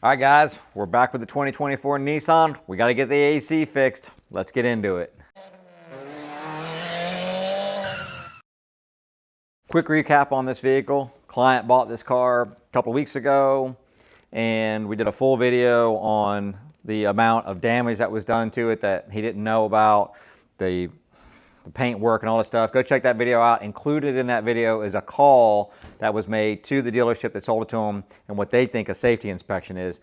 All right, guys, we're back with the 2024 Nissan. We got to get the AC fixed. Let's get into it. Quick recap on this vehicle. Client bought this car a couple weeks ago, and we did a full video on the amount of damage that was done to it that he didn't know about, the paint work and all this stuff. Go check that video out. Included in that video is a call that was made to the dealership that sold it to him and what they think a safety inspection is.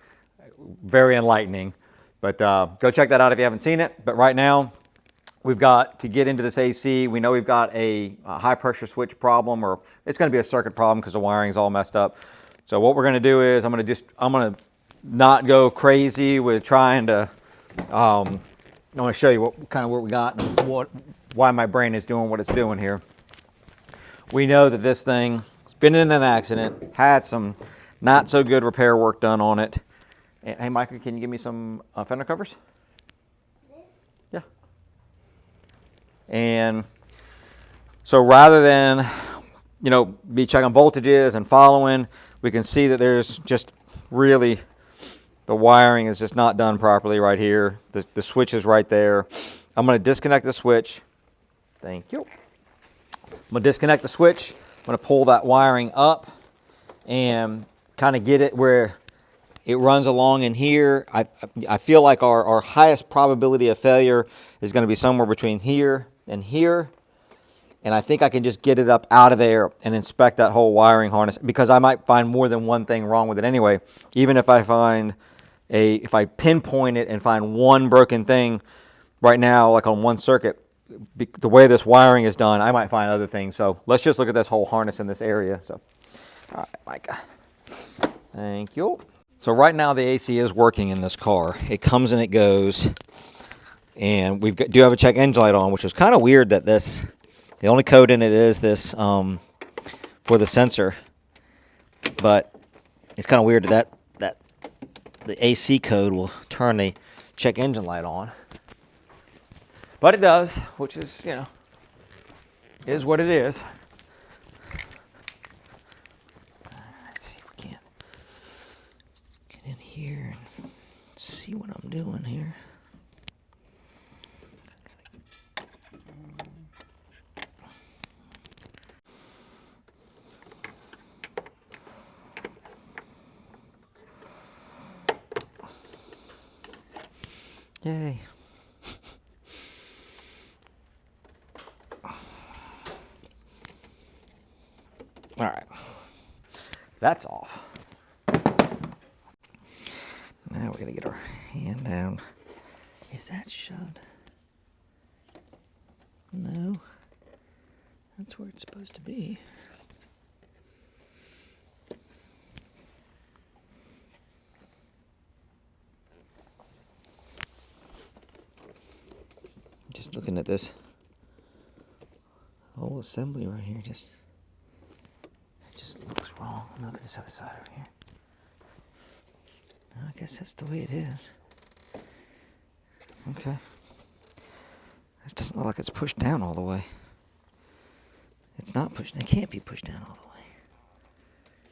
Very enlightening, but go check that out if you haven't seen it. But right now, we've got to get into this AC. We know we've got a high pressure switch problem, or it's going to be a circuit problem because the wiring is all messed up. So what we're going to do is I'm going to not go crazy with trying to. I want to show you what we got and why my brain is doing what it's doing here. We know that this thing has been in an accident, had some not so good repair work done on it. Hey, Micah, can you give me some fender covers? Yeah. And so rather than, be checking voltages and following, we can see that there's just really, the wiring is just not done properly right here. The switch is right there. I'm going to disconnect the switch. Thank you. I'm going to disconnect the switch. I'm going to pull that wiring up and kind of get it where it runs along in here. I feel like our highest probability of failure is going to be somewhere between here and here. And I think I can just get it up out of there and inspect that whole wiring harness, because I might find more than one thing wrong with it anyway. Even if I if I pinpoint it and find one broken thing right now, like on one circuit, the way this wiring is done, I might find other things. So let's just look at this whole harness in this area. So, all right, Micah. Thank you. So right now the AC is working in this car. It comes and it goes. And we do have a check engine light on, which is kind of weird that the only code in it is this for the sensor. But it's kind of weird that the AC code will turn the check engine light on. But it does, which is, is what it is. Let's see if we can get in here and see what I'm doing here. Yay. All right, that's off. Now we're gonna get our hand down. Is that shut? No, that's where it's supposed to be. Just looking at this whole assembly right here, just looks wrong. Look at this other side over here. I guess that's the way it is. Okay. It doesn't look like it's pushed down all the way. It's not pushed. It can't be pushed down all the way.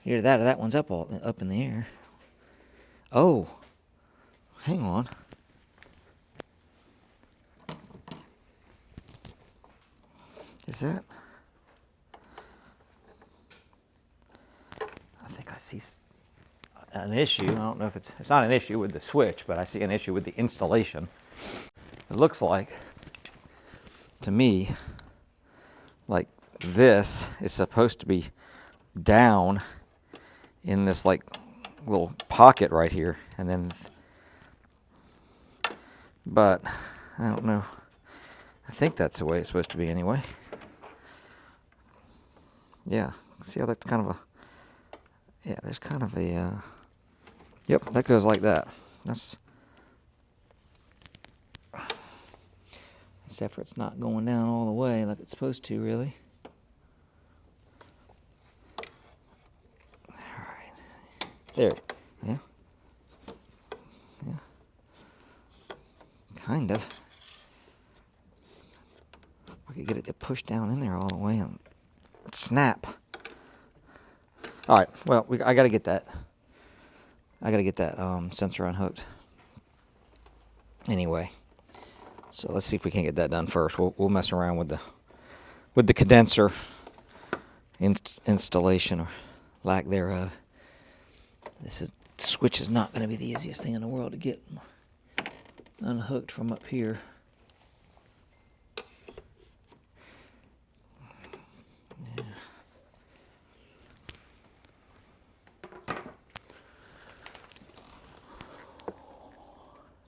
Either that or that one's up in the air. Oh, hang on. Is that? I think I see an issue. I don't know if it's not an issue with the switch, but I see an issue with the installation. It looks like, to me, like this is supposed to be down in this like little pocket right here, and then, but I don't know. I think that's the way it's supposed to be anyway. Yeah, see how that's kind of there's kind of a, yep, that goes like that. Except for it's not going down all the way like it's supposed to, really. Alright. There. Yeah. Yeah. Kind of. I could get it to push down in there all the way and snap. All right, well, I got to get that I gotta get that sensor unhooked. Anyway, so let's see if we can get that done first. We'll mess around with the condenser installation or lack thereof. This switch is not going to be the easiest thing in the world to get unhooked from up here. Yeah.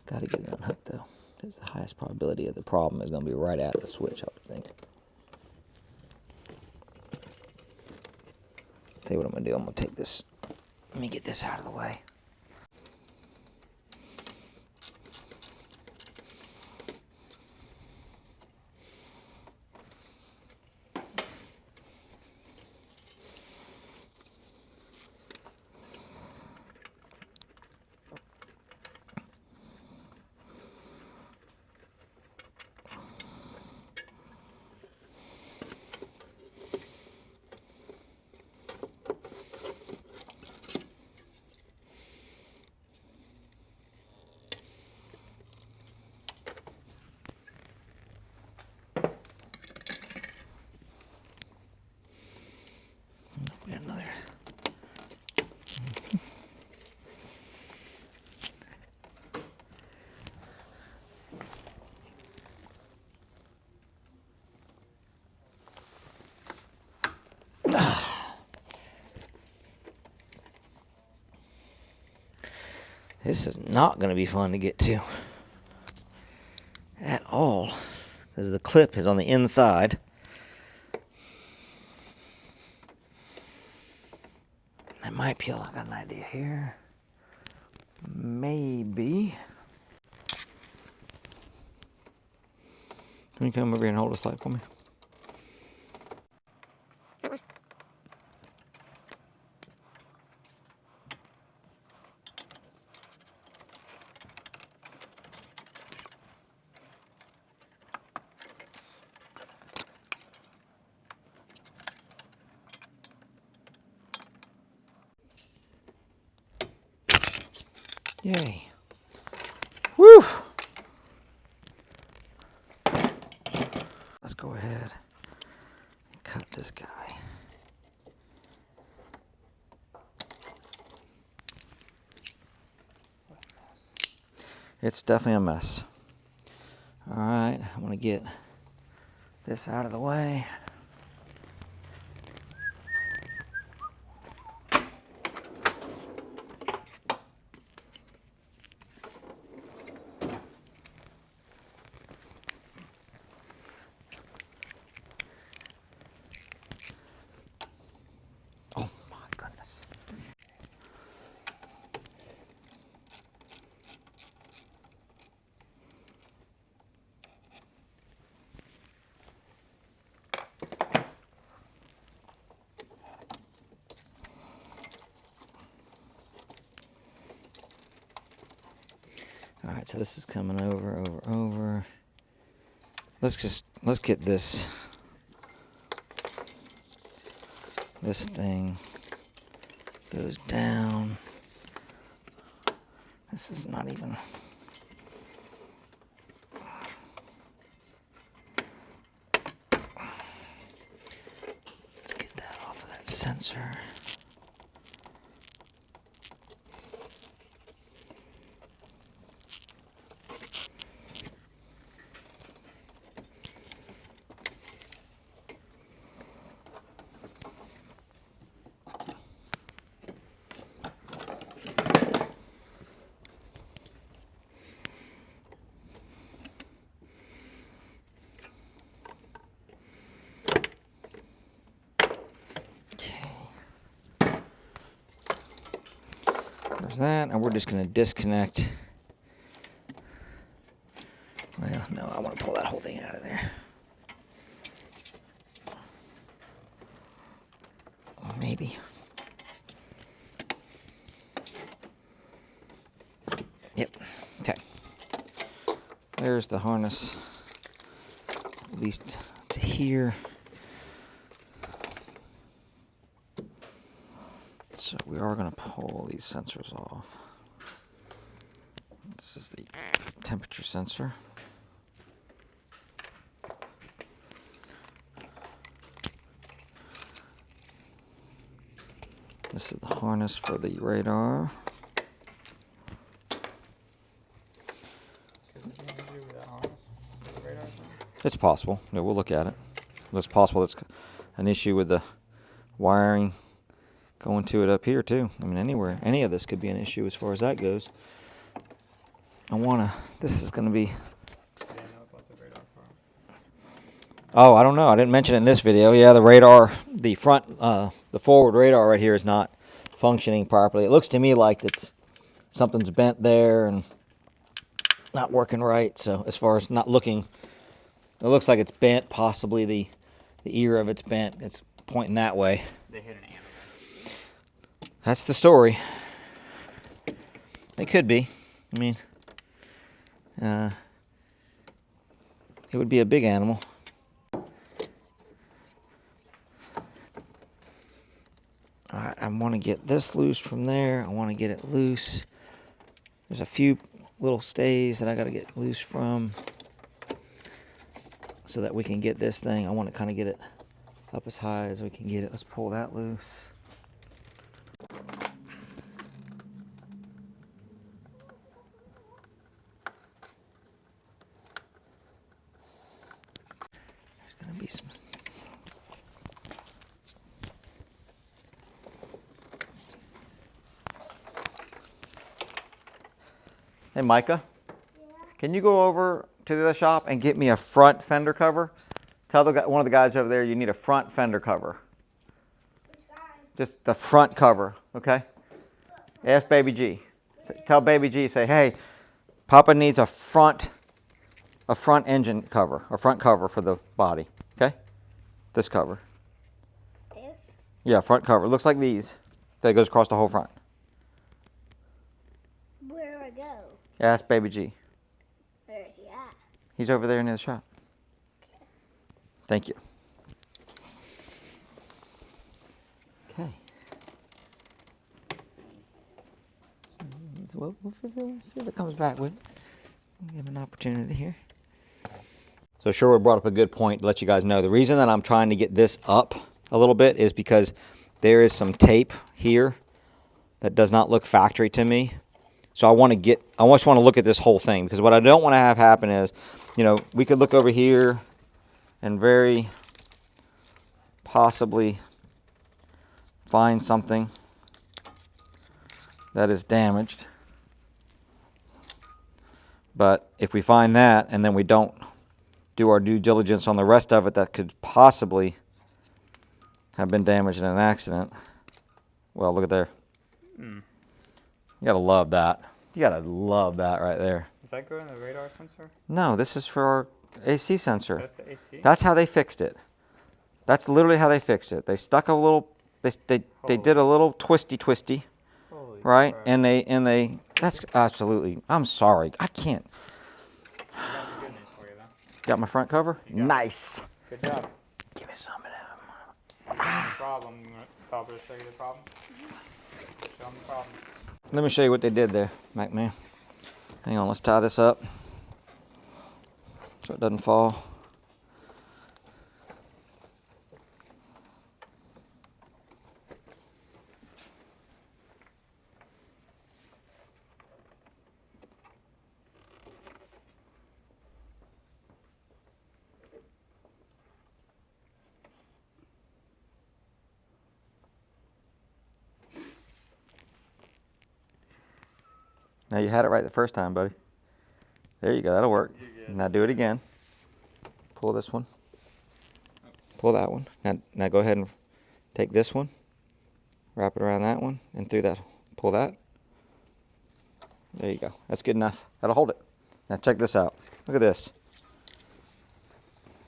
Got to get it unhooked though, because the highest probability of the problem is going to be right at the switch, I would think. Tell you what I'm going to do. I'm going to take this. Let me get this out of the way. Get another. This is not going to be fun to get to at all, because the clip is on the inside. I might be able to get an idea here. Maybe. Can you come over here and hold this light for me? Yay. Woo! Let's go ahead and cut this guy. It's definitely a mess. All right, I'm going to get this out of the way. Oh my goodness. All right, so this is coming over. Let's get this thing goes down. This is not even. Let's get that off of that sensor. There's that, and we're just going to disconnect. Well, no, I want to pull that whole thing out of there. Maybe. Yep. Okay. There's the harness, at least to here. So we are going to pull these sensors off. This is the temperature sensor. This is the harness for the radar. It's possible. Yeah, we'll look at it. It's possible it's an issue with the wiring going to it up here too. I mean, anywhere, any of this could be an issue as far as that goes. This is going to be... Oh, I don't know. I didn't mention it in this video. Yeah, the radar, the forward radar right here is not functioning properly. It looks to me like something's bent there and not working right. So as far as not looking, it looks like it's bent. Possibly the ear of it's bent. It's pointing that way. They hit an animal. That's the story. It could be. I mean, it would be a big animal. Alright, I want to get this loose from there. I want to get it loose. There's a few little stays that I got to get loose from so that we can get this thing. I want to kind of get it up as high as we can get it. Let's pull that loose. There's going to be some... Hey, Micah, can you go over to the shop and get me a front fender cover? Tell one of the guys over there you need a front fender cover. Which guy? Just the front cover, okay? Ask Baby G. Tell Baby G, say, hey, Papa needs a front engine cover, a front cover for the body, okay? This cover. This? Yeah, front cover. It looks like these. That goes across the whole front. Where do I go? Ask Baby G. Where is he at? He's over there in the shop. Okay. Thank you. Okay. So we'll see if it comes back with. We'll give him an opportunity here. So Sherwood brought up a good point to let you guys know. The reason that I'm trying to get this up a little bit is because there is some tape here that does not look factory to me. So I just want to look at this whole thing, because what I don't want to have happen is, we could look over here and very possibly find something that is damaged. But if we find that and then we don't do our due diligence on the rest of it that could possibly have been damaged in an accident, well, look at there. You gotta love that. You gotta love that right there. Does that go in the radar sensor? No, this is for our AC sensor. That's the AC? That's how they fixed it. That's literally how they fixed it. They stuck a little, they did a little twisty, Holy right? crap. And they, that's absolutely, I'm sorry. I can't. I got some good news for you, though. Got my front cover? Nice. Good job. Give me some of them. No problem. You want Papa to show you the problem? Show him the problem. Let me show you what they did there, McMahon. Hang on, let's tie this up so it doesn't fall. Now you had it right the first time, buddy. There you go, that'll work. Now do it again. Pull this one. Pull that one. Now go ahead and take this one. Wrap it around that one and through that. Pull that. There you go. That's good enough. That'll hold it. Now check this out. Look at this.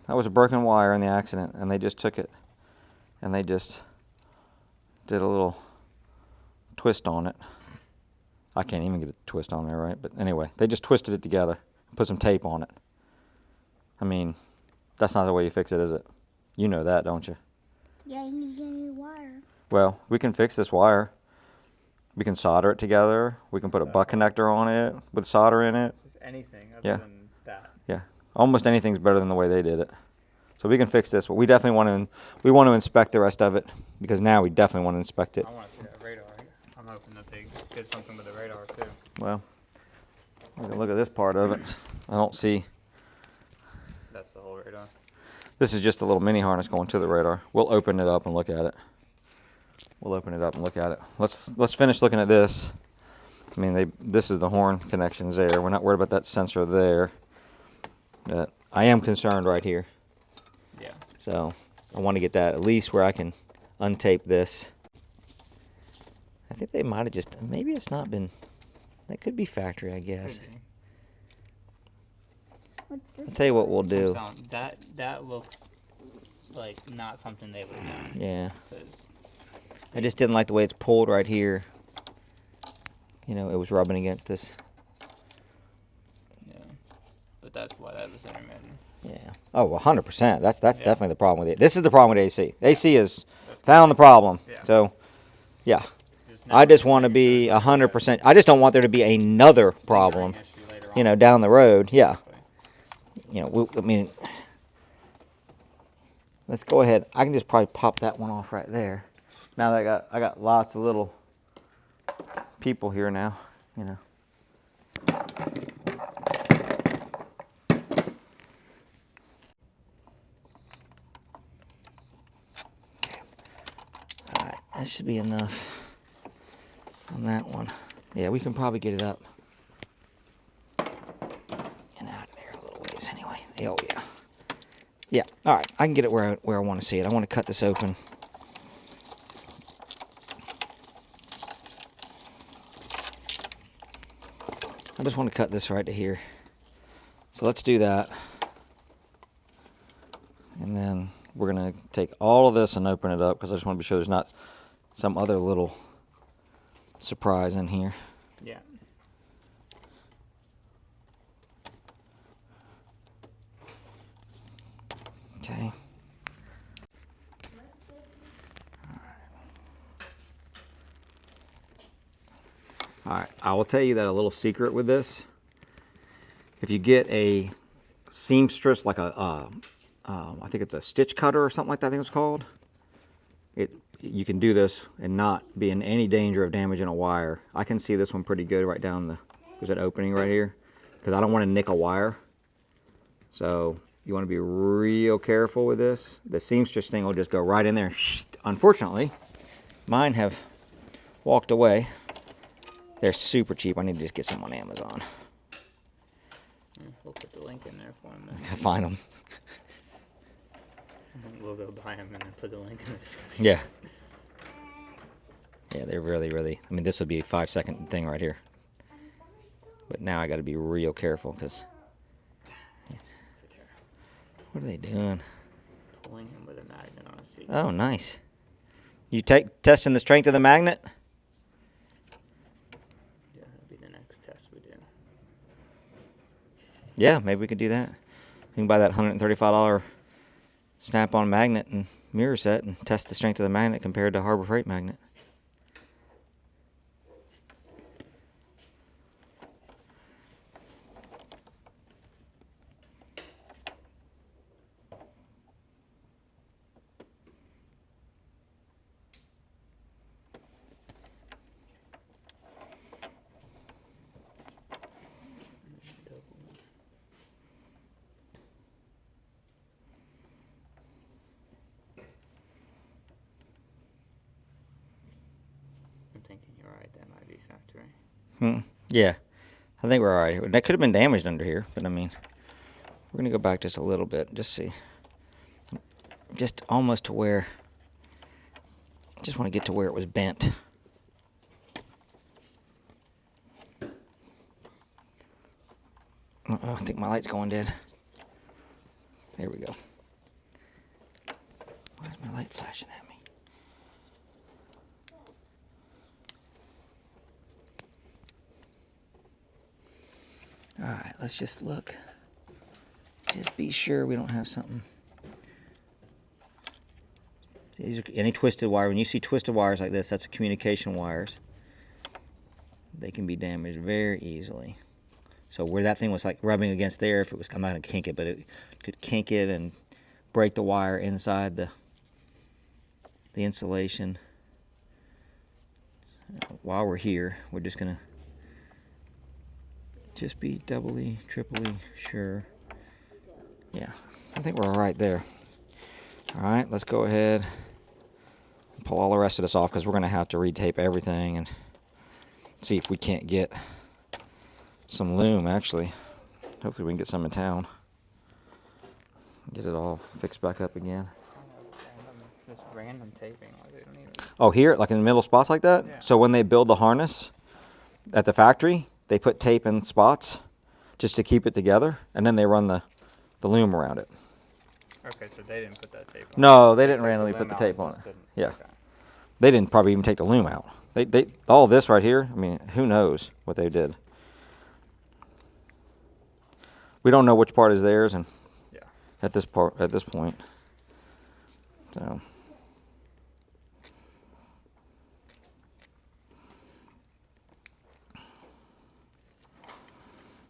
That was a broken wire in the accident, and they just took it and they just did a little twist on it. I can't even get a twist on there, right? But anyway, they just twisted it together, put some tape on it. I mean, that's not the way you fix it, is it? You know that, don't you? Yeah, you need to get a new wire. Well, we can fix this wire. We can solder it together. We can put a butt connector on it with solder in it. Just anything other Yeah. than that. Yeah, almost anything's better than the way they did it. So we can fix this, but we definitely want to inspect the rest of it, because now we definitely want to inspect it. I want to see that radar. I'm hoping that they did something with the radar too. Well, we can look at this part of it. I don't see. That's the whole radar. This is just a little mini harness going to the radar. We'll open it up and look at it. Let's finish looking at this. I mean, this is the horn connections there. We're not worried about that sensor there. But I am concerned right here. Yeah. So I want to get that at least where I can untape this. I think they might have just, maybe it's not been, that could be factory, I guess. Could be. What's this? I'll tell you what we'll do. That looks like not something they would do. Yeah. 'Cause I just didn't like the way it's pulled right here. You know, it was rubbing against this. yeah. But that's why that was intermittent. Yeah. Oh, 100%. That's Yeah. definitely the problem with it. This is the problem with AC. AC is That's found the problem. Yeah. So, yeah. Never I just want to making be sure it's 100%. I just don't want there to be another problem, lingering issue later you know, on. down the road. Yeah. Exactly. You know, I mean, let's go ahead. I can just probably pop that one off right there. Now that I got lots of little people here now, you know. All right, that should be enough on that one. Yeah, we can probably get it up and out of there a little ways anyway. Oh yeah. Yeah, all right, I can get it where I want to see it. I want to cut this open. I just want to cut this right to here. So let's do that. And then we're going to take all of this and open it up, because I just want to be sure there's not some other little surprise in here. Yeah. Okay. All right, I will tell you that a little secret with this. If you get a seamstress, like I think it's a stitch cutter or something like that, I think it's called. You can do this and not be in any danger of damaging a wire. I can see this one pretty good right down there's an opening right here, because I don't want to nick a wire. So you want to be real careful with this. The seamstress thing will just go right in there. Unfortunately, mine have walked away. They're super cheap. I need to just get some on Amazon. Yeah, we'll put the link in there for him. I gotta find them. We'll go buy them and then put the link in the description. Yeah. Yeah, they're really, really, I mean, this would be a 5-second thing right here. But now I got to be real careful, because what are they doing? Pulling him with a magnet on a seat. Oh, nice. You testing the strength of the magnet? Yeah, that'll be the next test we do. Yeah, maybe we could do that. We can buy that $135 snap-on magnet and mirror set and test the strength of the magnet compared to Harbor Freight magnet. I'm thinking you're right. That might be factory. Yeah, I think we're all right. That could have been damaged under here, but I mean, we're going to go back just a little bit, just see. Just almost to where, just want to get to where it was bent. Uh-oh, I think my light's going dead. There we go. Why is my light flashing at me? Alright, let's just look. Just be sure we don't have something. These are any twisted wire. When you see twisted wires like this, that's communication wires. they can be damaged very easily. So where that thing was like rubbing against there, if it was, I'm not gonna kink it, but it could kink it and break the wire inside the insulation. While we're here, we're just gonna just be doubly, triply sure. Yeah, I think we're all right there. All right, let's go ahead and pull all the rest of this off because we're gonna have to retape everything and see if we can't get some loom. Actually, hopefully we can get some in town. Get it all fixed back up again. Just random taping. Like they don't even. Oh, here, like in the middle spots like that? Yeah. So when they build the harness at the factory, they put tape in spots just to keep it together, and then they run the loom around it. Okay, so they didn't put that tape on. No, they They didn't took randomly the put the loom tape out on and it. just didn't- Yeah. Okay. They didn't probably even take the loom out. They all this right here, I mean, who knows what they did. We don't know which part is theirs and Yeah. at this point. So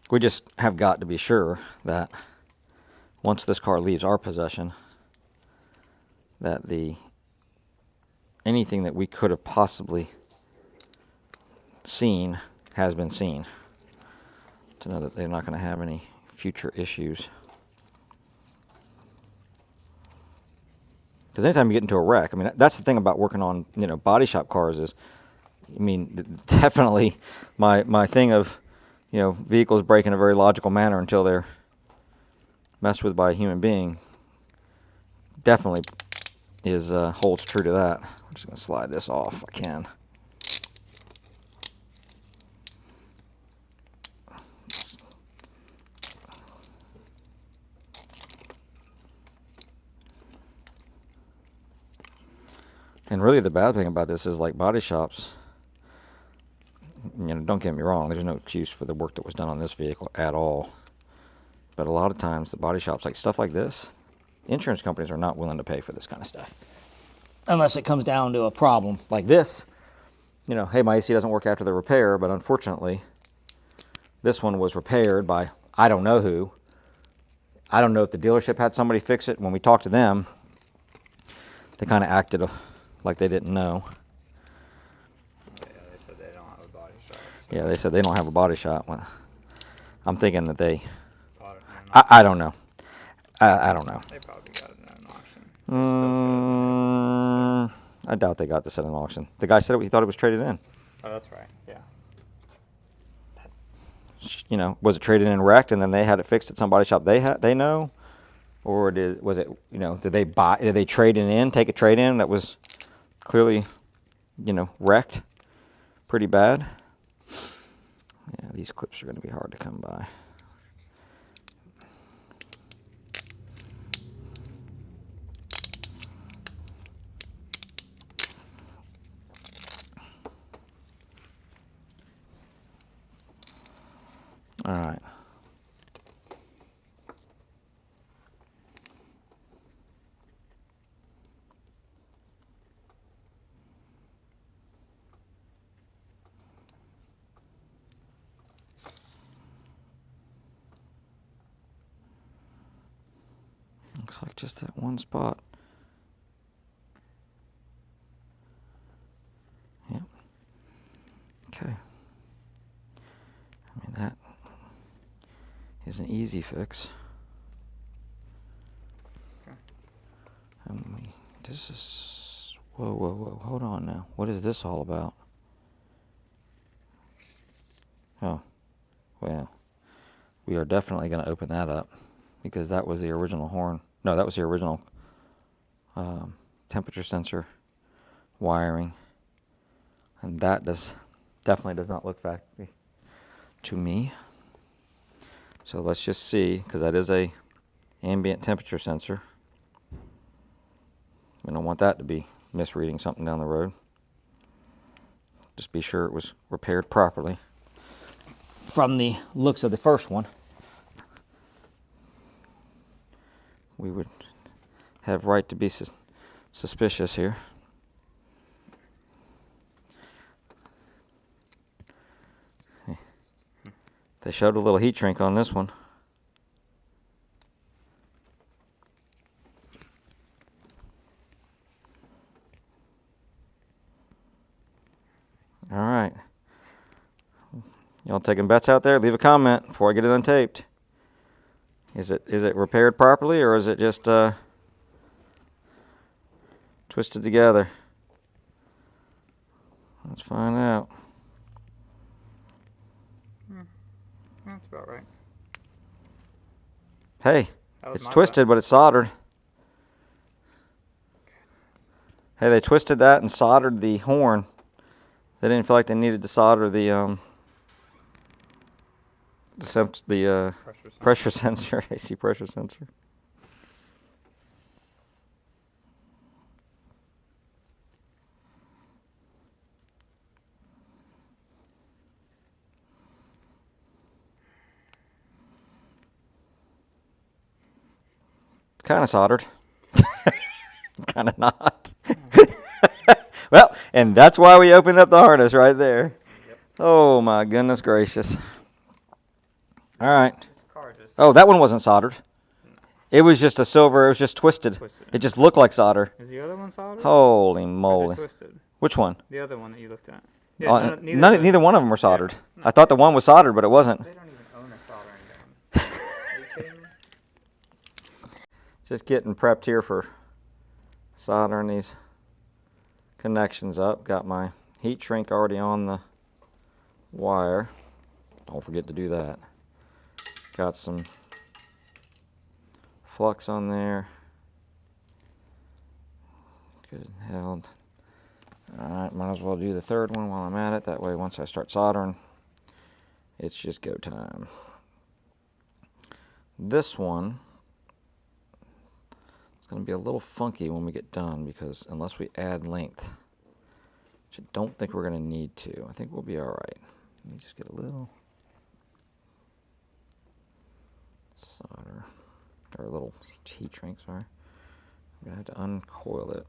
we just have got to be sure that once this car leaves our possession, that anything that we could have possibly seen has been seen. To know that they're not going to have any future issues. Because anytime you get into a wreck, I mean, that's the thing about working on, body shop cars is, I mean, definitely my thing of, vehicles break in a very logical manner until they're messed with by a human being definitely is holds true to that. I'm just going to slide this off if I can. And really the bad thing about this is like body shops, don't get me wrong, there's no excuse for the work that was done on this vehicle at all. But a lot of times the body shops, like stuff like this, insurance companies are not willing to pay for this kind of stuff. Unless it comes down to a problem like this. Hey, my AC doesn't work after the repair, but unfortunately, this one was repaired by I don't know who. I don't know if the dealership had somebody fix it. When we talked to them, they kind of acted like they didn't know. Yeah, they said they don't have a body shop. So Yeah, they said they don't have a body shop. Well, I'm thinking that they, bought it in an I don't know. I don't know. auction. They probably got it in an auction. I doubt they got this at an auction. The guy said he thought it was traded in. Oh, that's right. Yeah. Was it traded in wrecked and then they had it fixed at some body shop they know? Or did they trade it in, take a trade in that was clearly, wrecked pretty bad? Yeah, these clips are going to be hard to come by. All right. Looks like just that one spot. Yep. Okay. I mean, that is an easy fix. Okay. This is, whoa, hold on now. What is this all about? Oh, well, we are definitely going to open that up because that was the original horn. No, that was the original temperature sensor wiring. And that definitely does not look factory to me. So let's just see, because that is a ambient temperature sensor. We don't want that to be misreading something down the road. Just be sure it was repaired properly. From the looks of the first one, we would have right to be suspicious here. They showed a little heat shrink on this one. All right. Y'all taking bets out there? Leave a comment before I get it untaped. Is it repaired properly, or is it just twisted together? Let's find out. That's about right. Hey, That was it's my twisted, but it's soldered. Hey, they twisted that and soldered the horn. They didn't feel like they needed to solder the pressure sensor, AC pressure sensor. Kind of soldered. Kind of not. Well, and that's why we opened up the harness right there. Yep. Oh my goodness gracious. All right. This car just Oh, that one wasn't soldered. It was just a silver. It was just twisted. twisted. It just looked like solder. Is the other one soldered? Holy Or is it moly. twisted? Which one? The other one that you looked at. Neither one of them were soldered. No. I thought the one was soldered, but it wasn't. They don't even own a soldering gun. Are you kidding me? Just getting prepped here for soldering these connections up. Got my heat shrink already on the wire. Don't forget to do that. Got some flux on there. Good held. Alright, might as well do the third one while I'm at it. That way once I start soldering, it's just go time. This one is going to be a little funky when we get done because unless we add length, which I don't think we're going to need to. I think we'll be alright. Let me just get a little solder, or a little heat shrink, sorry. I'm going to have to uncoil it.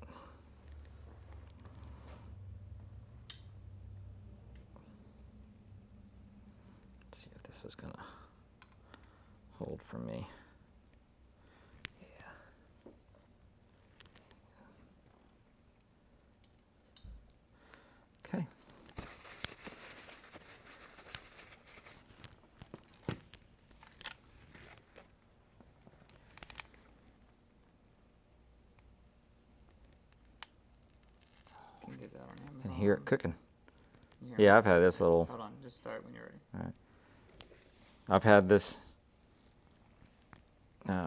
Let's see if this is going to hold for me. Yeah. Okay. Can you get that on Amazon? And hear it cooking. Here. Yeah, I've had this little, Hold on, just start when you're ready. I've had this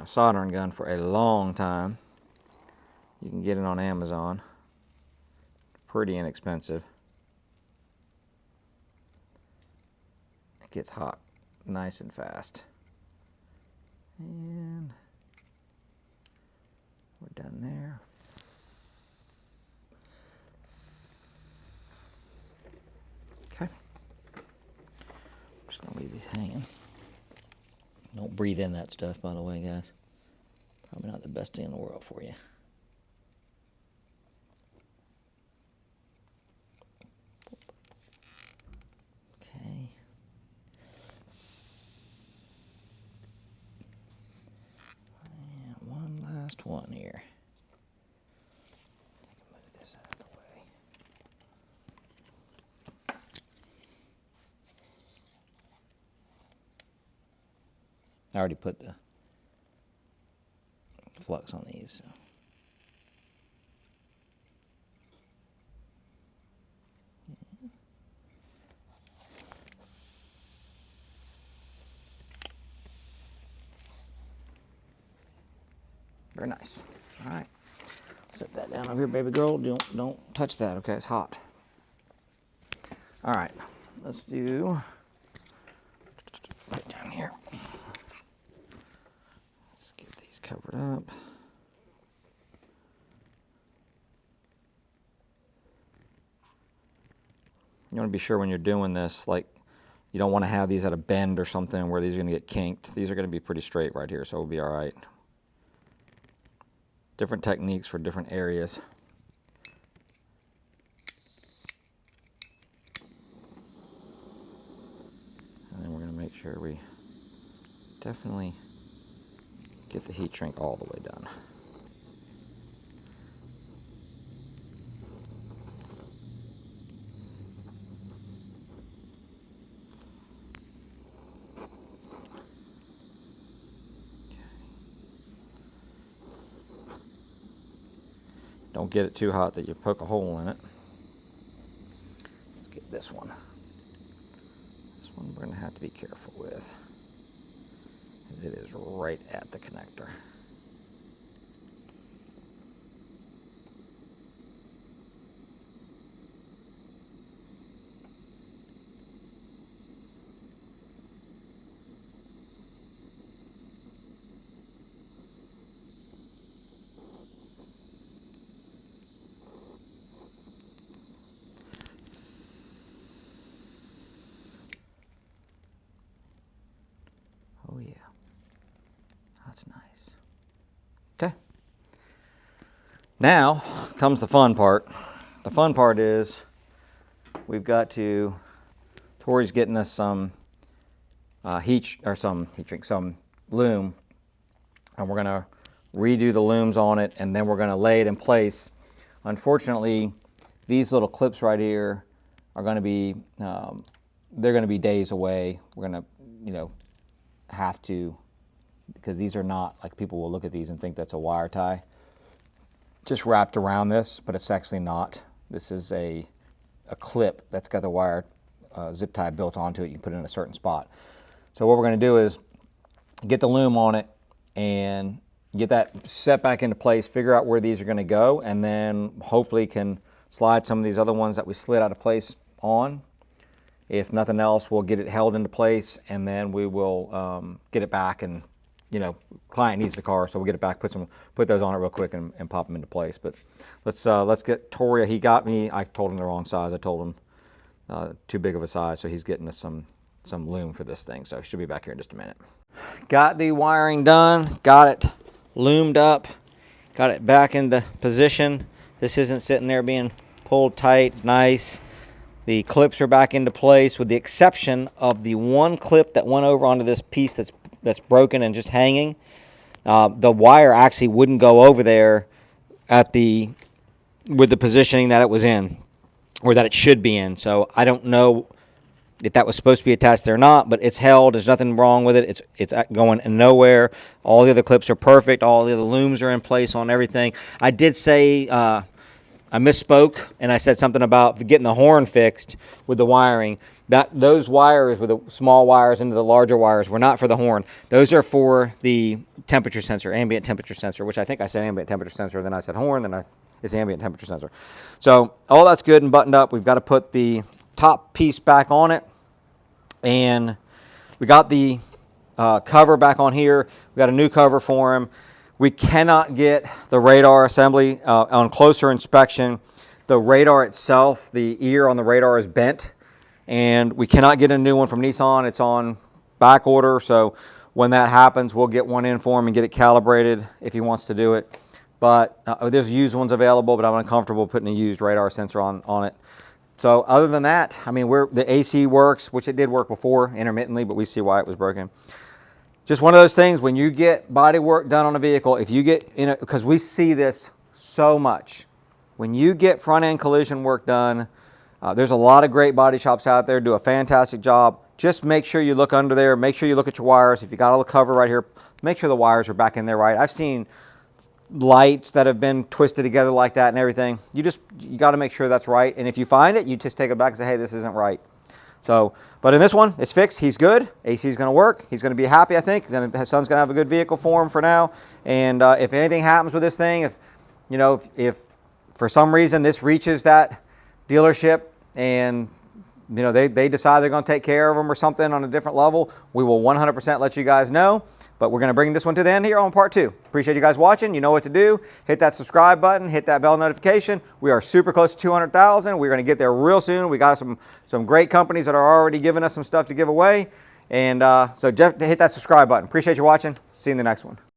soldering gun for a long time. You can get it on Amazon. Pretty inexpensive. It gets hot nice and fast. And we're done there. Okay. I'm just going to leave these hanging. Don't breathe in that stuff, by the way, guys. Probably not the best thing in the world for you. Okay. And one last one here. Move this out of the way. I already put the flux on these. So. Very nice. All right. Set that down over here, baby girl. Don't touch that, okay? It's hot. All right. Let's do right down here. Let's get these covered up. You want to be sure when you're doing this, like, you don't want to have these at a bend or something where these are going to get kinked. These are going to be pretty straight right here, so we'll be all right. Different techniques for different areas. And then we're going to make sure we definitely get the heat shrink all the way done. Don't get it too hot that you poke a hole in it. Let's get this one. This one we're going to have to be careful with. It is right at the connector. Oh yeah, that's nice. Okay. Now comes the fun part. The fun part is we've got to, Tori's getting us some some loom, and we're gonna redo the looms on it, and then we're gonna lay it in place. Unfortunately, these little clips right here are gonna be, they're gonna be days away. We're gonna, have to, because these are not, like, people will look at these and think that's a wire tie just wrapped around this, but it's actually not. This is a clip that's got the wire zip tie built onto it. You can put it in a certain spot. So what we're going to do is get the loom on it and get that set back into place, figure out where these are going to go, and then hopefully can slide some of these other ones that we slid out of place on. If nothing else, we'll get it held into place, and then we will get it back. And client needs the car, so we'll get it back, put those on it real quick, and pop them into place. But let's get Tori. He got me. I told him the wrong size. I told him too big of a size, so he's getting us some loom for this thing. So should be back here in just a minute. Got the wiring done. Got it loomed up. Got it back into position. This isn't sitting there being pulled tight. It's nice. The clips are back into place, with the exception of the one clip that went over onto this piece that's broken and just hanging. The wire actually wouldn't go over there with the positioning that it was in, or that it should be in. So I don't know if that was supposed to be attached there or not, but it's held. There's nothing wrong with it. It's going nowhere. All the other clips are perfect. All the other looms are in place on everything. I did say, I misspoke, and I said something about getting the horn fixed with the wiring. Those wires with the small wires into the larger wires were not for the horn. Those are for the temperature sensor, ambient temperature sensor, which I think I said ambient temperature sensor, then I said horn, then it's ambient temperature sensor. So all that's good and buttoned up. We've got to put the top piece back on it, and we got the cover back on here. We got a new cover for him. We cannot get the radar assembly on closer inspection. The radar itself, the ear on the radar is bent, and we cannot get a new one from Nissan. It's on back order, so when that happens, we'll get one in for him and get it calibrated if he wants to do it. But there's used ones available, but I'm uncomfortable putting a used radar sensor on it. So other than that, I mean, the AC works, which it did work before intermittently, but we see why it was broken. Just one of those things, when you get body work done on a vehicle, if you get, because we see this so much, when you get front end collision work done, there's a lot of great body shops out there, do a fantastic job. Just make sure you look under there, make sure you look at your wires. If you got all the cover right here, make sure the wires are back in there right. I've seen lights that have been twisted together like that and everything. You got to make sure that's right. And if you find it, you just take it back and say, hey, this isn't right. So, but in this one, it's fixed. He's good. AC is going to work. He's going to be happy, I think. His son's going to have a good vehicle for him for now. And if anything happens with this thing, if for some reason this reaches that dealership and they decide they're going to take care of them or something on a different level, we will 100% let you guys know. But we're going to bring this one to the end here on part 2. Appreciate you guys watching. You know what to do. Hit that subscribe button. Hit that bell notification. We are super close to 200,000. We're going to get there real soon. We got some great companies that are already giving us some stuff to give away. And so hit that subscribe button. Appreciate you watching. See you in the next one.